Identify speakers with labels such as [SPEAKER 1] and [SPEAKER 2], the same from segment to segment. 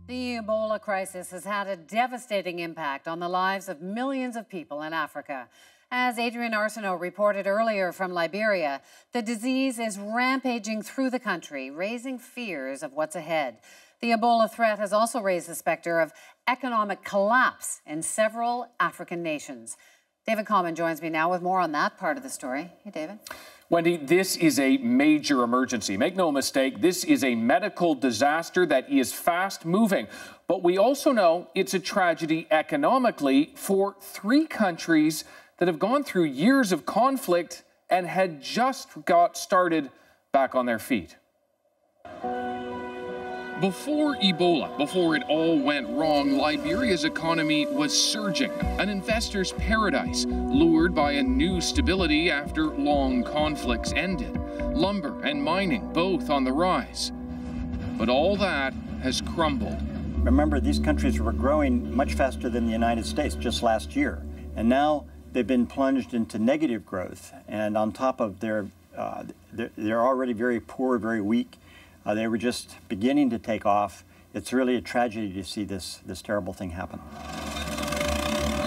[SPEAKER 1] The Ebola crisis has had a devastating impact on the lives of millions of people in Africa. As Adrian Arsenault reported earlier from Liberia, the disease is rampaging through the country, raising fears of what's ahead. The Ebola threat has also raised the specter of economic collapse in several African nations. David Common joins me now with more on that part of the story. Hey, David.
[SPEAKER 2] Wendy, this is a major emergency. Make no mistake, this is a medical disaster that is fast moving. But we also know it's a tragedy economically for three countries that have gone through years of conflict and had just got started back on their feet. Before Ebola, before it all went wrong, Liberia's economy was surging, an investor's paradise, lured by a new stability after long conflicts ended. Lumber and mining both on the rise. But all that has crumbled.
[SPEAKER 3] Remember, these countries were growing much faster than the United States just last year, and now they've been plunged into negative growth, and on top of they're already very poor, very weak. They were just beginning to take off. It's really a tragedy to see this terrible thing happen.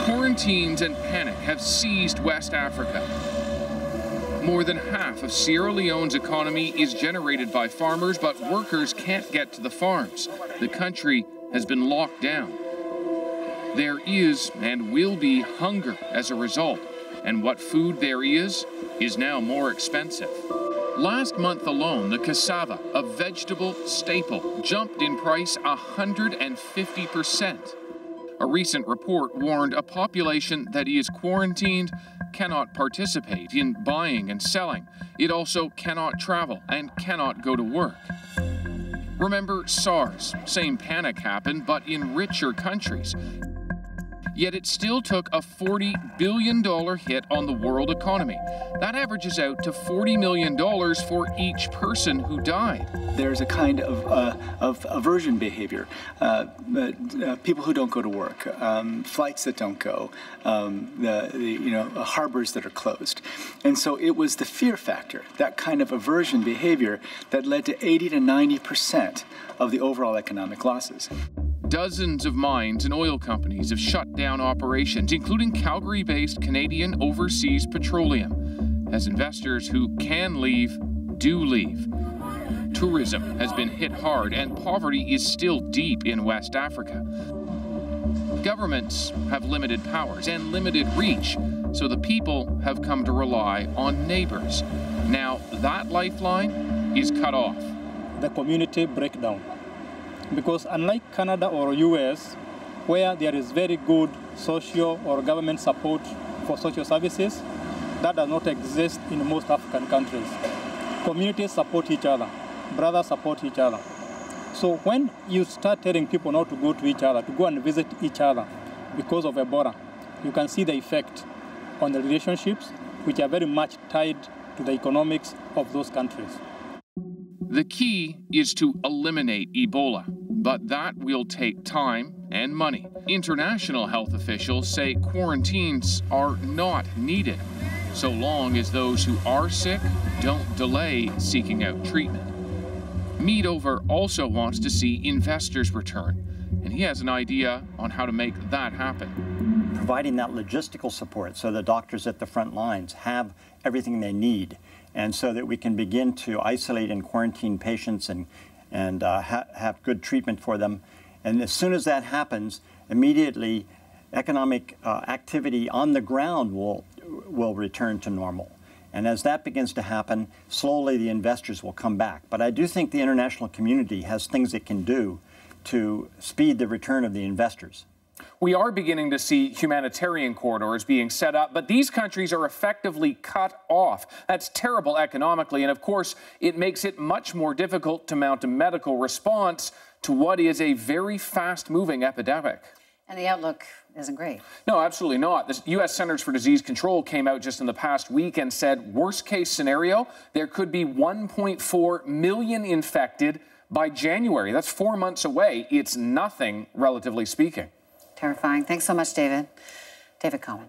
[SPEAKER 2] Quarantines and panic have seized West Africa. More than half of Sierra Leone's economy is generated by farmers, but workers can't get to the farms. The country has been locked down. There is and will be hunger as a result, and what food there is now more expensive. Last month alone, the cassava, a vegetable staple, jumped in price 150%. A recent report warned a population that is quarantined cannot participate in buying and selling. It also cannot travel and cannot go to work. Remember SARS? Same panic happened, but in richer countries. Yet it still took a $40 billion hit on the world economy. That averages out to $40 million for each person who died.
[SPEAKER 4] There's a kind of aversion behavior. People who don't go to work, flights that don't go, harbors that are closed. And so it was the fear factor, that kind of aversion behavior, that led to 80 to 90% of the overall economic losses.
[SPEAKER 2] Dozens of mines and oil companies have shut down operations, including Calgary-based Canadian Overseas Petroleum, as investors who can leave do leave. Tourism has been hit hard, and poverty is still deep in West Africa. Governments have limited powers and limited reach, so the people have come to rely on neighbors. Now that lifeline is cut off.
[SPEAKER 5] The community breakdown. Because unlike Canada or US, where there is very good social or government support for social services, that does not exist in most African countries. Communities support each other, brothers support each other. So when you start telling people not to go to each other, to go and visit each other because of Ebola, you can see the effect on the relationships, which are very much tied to the economics of those countries.
[SPEAKER 2] The key is to eliminate Ebola, but that will take time and money. International health officials say quarantines are not needed, so long as those who are sick don't delay seeking out treatment. Meadover also wants to see investors return, and he has an idea on how to make that happen.
[SPEAKER 3] Providing that logistical support so the doctors at the front lines have everything they need, and so that we can begin to isolate and quarantine patients and have good treatment for them. And as soon as that happens, immediately economic activity on the ground will return to normal. And as that begins to happen, slowly the investors will come back. But I do think the international community has things it can do to speed the return of the investors.
[SPEAKER 2] We are beginning to see humanitarian corridors being set up, but these countries are effectively cut off. That's terrible economically, and of course, it makes it much more difficult to mount a medical response to what is a very fast-moving epidemic.
[SPEAKER 1] And the outlook isn't great.
[SPEAKER 2] No, absolutely not. The U.S. Centers for Disease Control came out just in the past week and said, worst-case scenario, there could be 1.4 million infected by January. That's 4 months away. It's nothing, relatively speaking.
[SPEAKER 1] Terrifying. Thanks so much, David. David Common.